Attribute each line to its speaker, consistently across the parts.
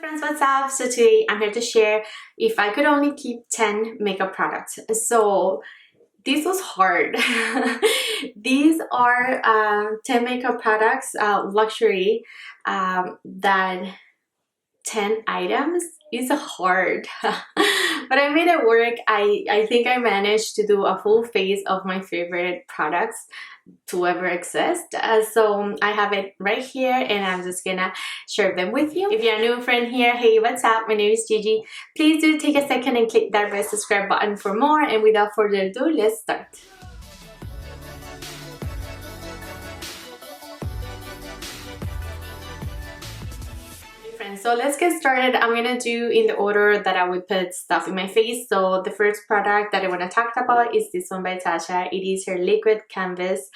Speaker 1: Friends, what's up? So today I'm here to share if I could only keep 10 makeup products. So this was hard. These are 10 makeup products, luxury, that 10 items is hard. But I made it work. I think I managed to do a full face of my favorite products to ever exist. So I have it right here and I'm just gonna share them with you. If you're a new friend here, hey, what's up? My name is Gigi. Please do take a second and click that red subscribe button for more, and without further ado, let's start. So let's get started. I'm gonna do in the order that I would put stuff in my face. So the first product that I want to talk about is this one by Tatcha. It is her liquid canvas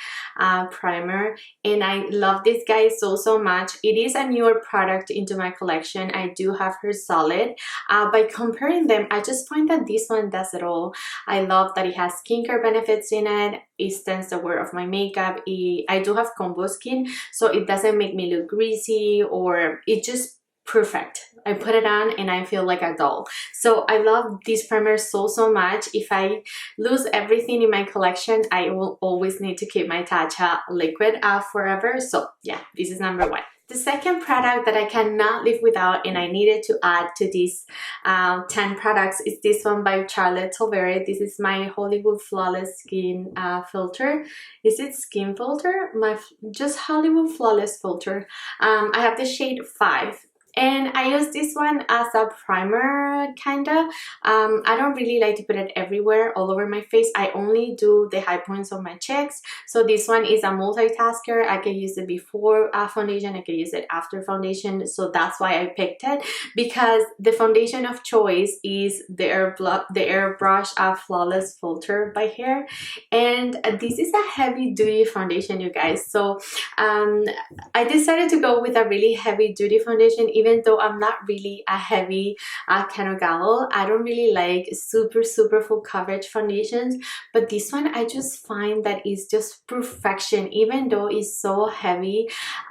Speaker 1: primer, and I love this guy so much. It is a newer product into my collection. I do have her solid. By comparing them, I just find that this one does it all. I love that it has skincare benefits in it. It stands the wear of my makeup. I do have combo skin, so it doesn't make me look greasy, or it just perfect. I put it on and I feel like a doll. So I love this primer so much. If I lose everything in my collection, I will always need to keep my Tatcha liquid forever. So yeah, this is number one. The second product that I cannot live without and I needed to add to these 10 products is this one by Charlotte Tilbury. This is my Hollywood Flawless Skin Filter. Is it Skin Filter? Just Hollywood Flawless Filter. I have the shade 5. And I use this one as a primer, kinda. I don't really like to put it everywhere, all over my face. I only do the high points of my cheeks. So this one is a multitasker. I can use it before foundation. I can use it after foundation. So that's why I picked it, because the foundation of choice is the Airbrush Flawless Filter by Hair. And this is a heavy duty foundation, you guys. So I decided to go with a really heavy duty foundation, even though I'm not really a heavy kind of gal. I don't really like super full coverage foundations, but this one I just find that it's just perfection, even though it's so heavy.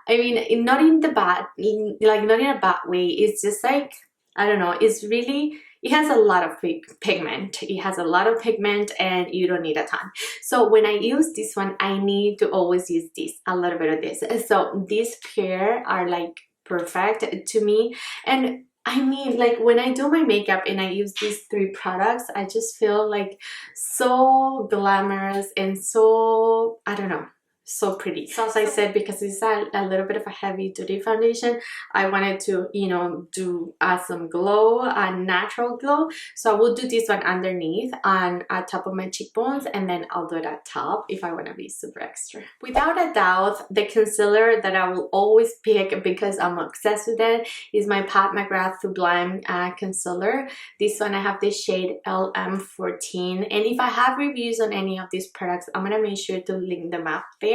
Speaker 1: I mean, not in the bad, like not in a bad way. It's just like, I don't know, it's really, it has a lot of pigment. It has a lot of pigment and you don't need a ton. So when I use this one, I need to always use this, a little bit of this. So these pair are like perfect to me. And I mean, like when I do my makeup and I use these 3 products, I just feel like so glamorous and so, I don't know, so pretty. So as I said, because it's a little bit of a heavy duty foundation, I wanted to, you know, do some glow, a natural glow. So I will do this one underneath on top of my cheekbones, and then I'll do it at top if I want to be super extra. Without a doubt, the concealer that I will always pick, because I'm obsessed with it, is my Pat Mcgrath Sublime Concealer. This one I have the shade LM14, and if I have reviews on any of these products, I'm gonna make sure to link them up there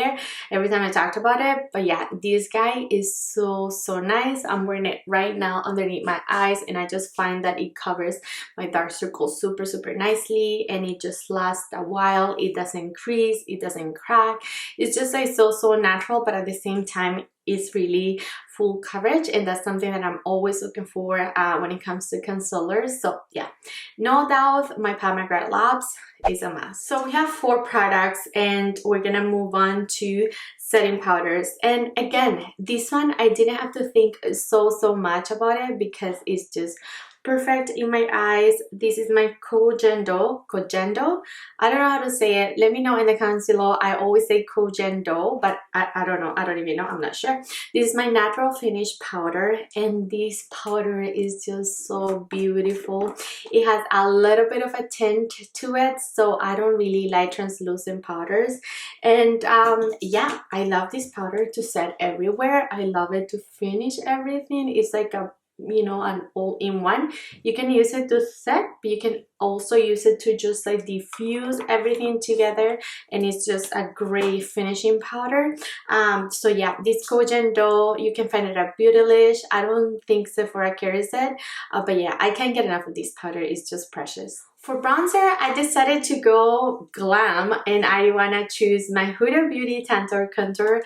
Speaker 1: every time I talked about it. But yeah, this guy is so nice. I'm wearing it right now underneath my eyes, and I just find that it covers my dark circles super nicely, and it just lasts a while. It doesn't crease, it doesn't crack. It's just like so natural, but at the same time it's really full coverage, and that's something that I'm always looking for when it comes to concealers. So yeah, no doubt my Pat Mcgrath Labs is a must. So we have 4 products and we're gonna move on to setting powders. And again, this one I didn't have to think so much about it, because it's just perfect in my eyes. This is my Koh Gen Do. I don't know how to say it. Let me know in the comments below. I always say Koh Gen Do, but I don't know. I don't even know. I'm not sure. This is my natural finish powder, and this powder is just so beautiful. It has a little bit of a tint to it, so I don't really like translucent powders. And yeah, I love this powder to set everywhere. I love it to finish everything. It's like a, you know, an all-in-one. You can use it to set, but you can also use it to just like diffuse everything together, and it's just a great finishing powder. So yeah, this Koh Gen Do, you can find it at Beautylish. I don't think Sephora carries it, but yeah, I can't get enough of this powder. It's just precious. For bronzer, I decided to go glam, and I wanna choose my Huda Beauty Tantour Contour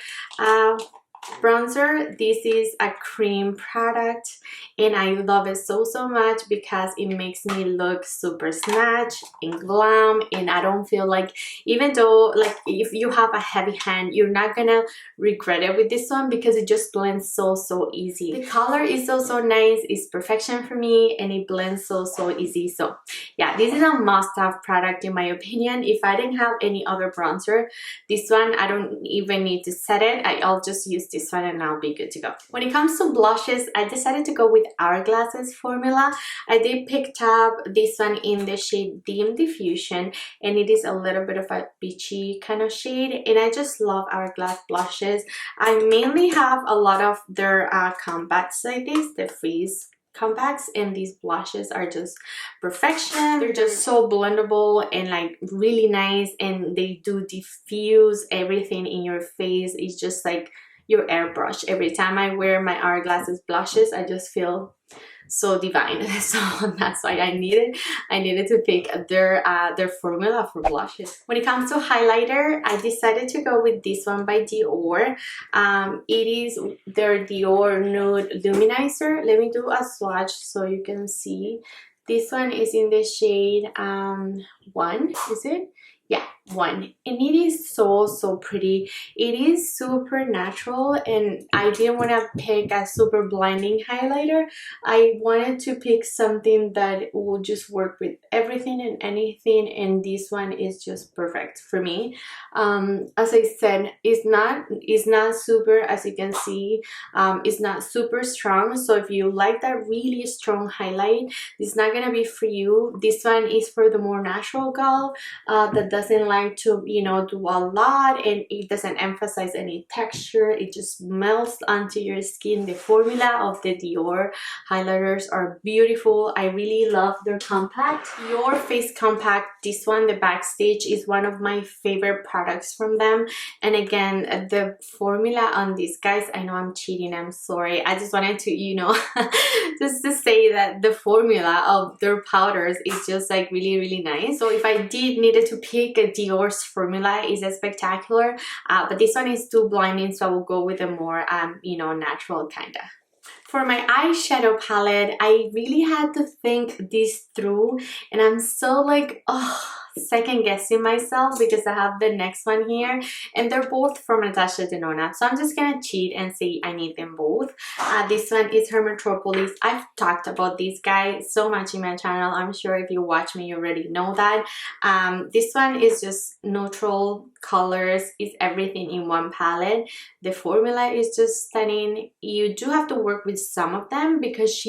Speaker 1: bronzer, this is a cream product and I love it so much because it makes me look super snatched and glam, and I don't feel like, even though like if you have a heavy hand, you're not gonna regret it with this one because it just blends so easy. The color is so nice, it's perfection for me, and it blends so easy. So yeah, this is a must-have product in my opinion. If I didn't have any other bronzer, this one I don't even need to set it. I'll just use this one and I'll be good to go. When it comes to blushes, I decided to go with Hourglass's formula. I did pick up this one in the shade Dim Diffusion, and it is a little bit of a beachy kind of shade, and I just love Hourglass blushes. I mainly have a lot of their compacts like this, the Freeze compacts, and these blushes are just perfection. They're just so blendable and like really nice, and they do diffuse everything in your face. It's just like your airbrush. Every time I wear my Hourglass's blushes, I just feel so divine. So that's why I needed to pick their formula for blushes. When it comes to highlighter, I decided to go with this one by Dior. It is their Dior Nude Luminizer. Let me do a swatch so you can see. This one is in the shade 1, is it? Yeah, 1, and it is so pretty. It is super natural, and I didn't want to pick a super blinding highlighter. I wanted to pick something that will just work with everything and anything, and this one is just perfect for me. As I said, it's not super, as you can see, it's not super strong. So if you like that really strong highlight, this is not gonna be for you. This one is for the more natural girl that doesn't like to, you know, do a lot, and it doesn't emphasize any texture. It just melts onto your skin. The formula of the Dior highlighters are beautiful. I really love their compact. Your Face Compact, this one, the Backstage, is one of my favorite products from them. And again, the formula on these guys, I know I'm cheating, I'm sorry. I just wanted to, you know, just to say that the formula of their powders is just like really nice. So if I did needed to pick a Dior's formula, is a spectacular, but this one is too blinding, so I will go with a more you know, natural kinda. For my eyeshadow palette, I really had to think this through, and I'm so like, second guessing myself because I have the next one here, and they're both from Natasha Denona, so I'm just gonna cheat and say I need them both. This one is her Metropolis. I've talked about this guy so much in my channel. I'm sure if you watch me you already know that. This one is just neutral colors, is everything in one palette. The formula is just stunning. You do have to work with some of them because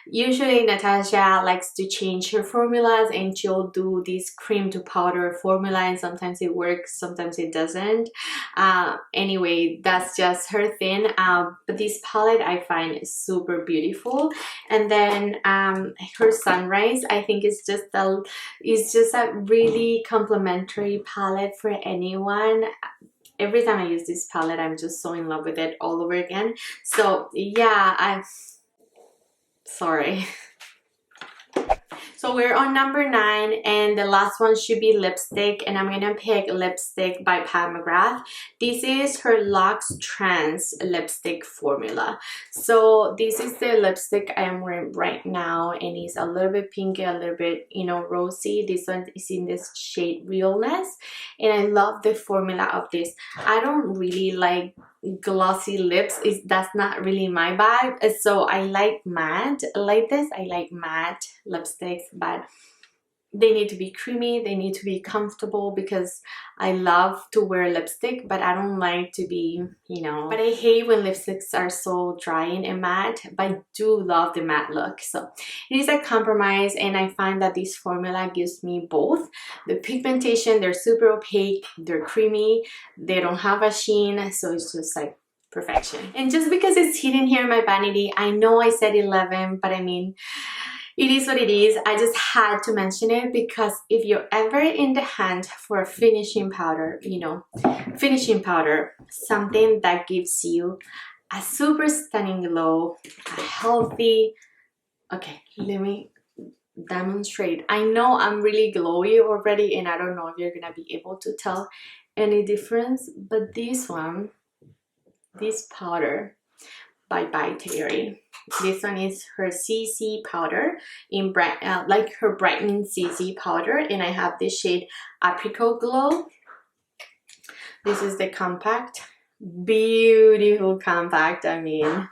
Speaker 1: usually Natasha likes to change her formulas, and she'll do this cream to powder formula, and sometimes it works, sometimes it doesn't. Anyway, that's just her thing. But this palette I find is super beautiful. And then her Sunrise, I think is just a really complimentary palette for anyone. Every time I use this palette, I'm just so in love with it all over again. So yeah, sorry. So we're on number 9, and the last one should be lipstick, and I'm gonna pick lipstick by Pat Mcgrath. This is her Luxe Trance lipstick formula. So this is the lipstick I am wearing right now, and it's a little bit pinky, a little bit, you know, rosy. This one is in this shade Realness, and I love the formula of this. I don't really like glossy lips, that's not really my vibe, so I like matte like this. I like matte lipsticks, but they need to be creamy, they need to be comfortable, because I love to wear lipstick, but I don't like to be, you know, but I hate when lipsticks are so drying and matte, but I do love the matte look. So it is a compromise, and I find that this formula gives me both. The pigmentation, they're super opaque, they're creamy, they don't have a sheen, so it's just like perfection. And just because it's hidden here in my vanity, I know I said 11, but I mean, it is what it is. I just had to mention it because if you're ever in the hunt for a finishing powder, you know, finishing powder, something that gives you a super stunning glow, a healthy, okay, let me demonstrate. I know I'm really glowy already, and I don't know if you're gonna be able to tell any difference, but this one this powder by Terry. This one is her CC powder in like her brightening CC powder, and I have this shade Apricot Glow. This is the compact, beautiful compact. I mean,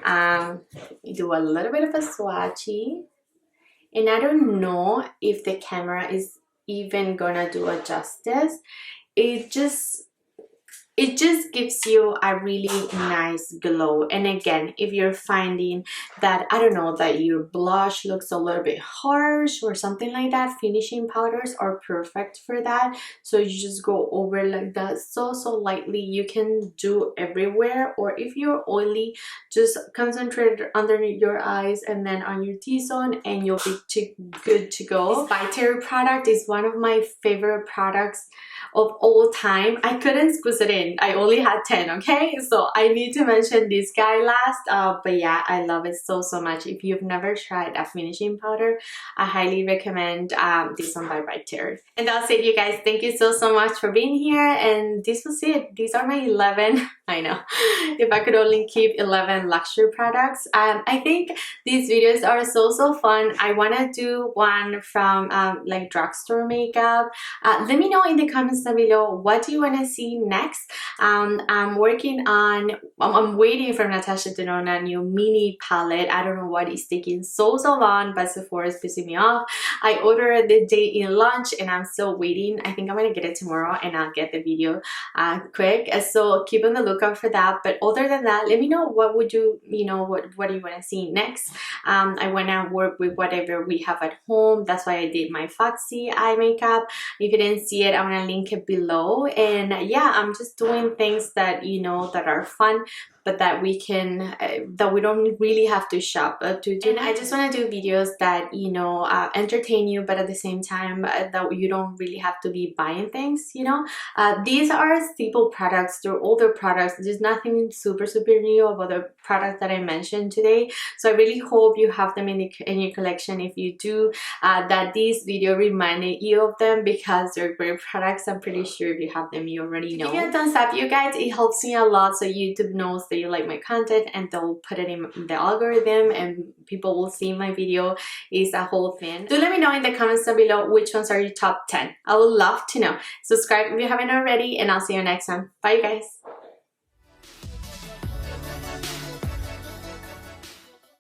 Speaker 1: do a little bit of a swatchy, and I don't know if the camera is even gonna do it justice. It just gives you a really nice glow. And again, if you're finding that, I don't know, that your blush looks a little bit harsh or something like that, finishing powders are perfect for that. So you just go over like that so lightly. You can do everywhere, or if you're oily, just concentrate under your eyes and then on your T-zone, and you'll be good to go. This by Terry product is one of my favorite products of all time. I couldn't squeeze it in. I only had 10, okay? So I need to mention this guy last. But yeah, I love it so much. If you've never tried a finishing powder, I highly recommend this one by Terry. And that's it, you guys. Thank you so much for being here. And this was it. These are my 11. I know. If I could only keep 11 luxury products. I think these videos are so fun. I want to do one from like drugstore makeup. Let me know in the comments down below, what do you want to see next? I'm waiting for Natasha Denona new mini palette. I don't know what is taking so long, but Sephora is pissing me off. I ordered the day in launch and I'm still waiting. I think I'm gonna get it tomorrow and I'll get the video quick. So keep on the lookout for that. But other than that, let me know what would you what do you want to see next. I want to work with whatever we have at home. That's why I did my Foxy eye makeup. If you didn't see it, I'm gonna link it below. And yeah, I'm just doing things that that are fun, but that we can that we don't really have to shop to do. And I just want to do videos that entertain you, but at the same time that you don't really have to be buying things. These are staple products. They're older products. There's nothing super new about the products that I mentioned today. So I really hope you have them in your collection. If you do, that this video reminded you of them, because they're great products. I'm pretty sure if you have them, you already know. Give me a thumbs up, you guys. It helps me a lot, so YouTube knows that you like my content and they'll put it in the algorithm and people will see my video. Is a whole thing. Do let me know in the comments down below which ones are your top 10. I would love to know. Subscribe if you haven't already, and I'll see you next time. Bye, you guys.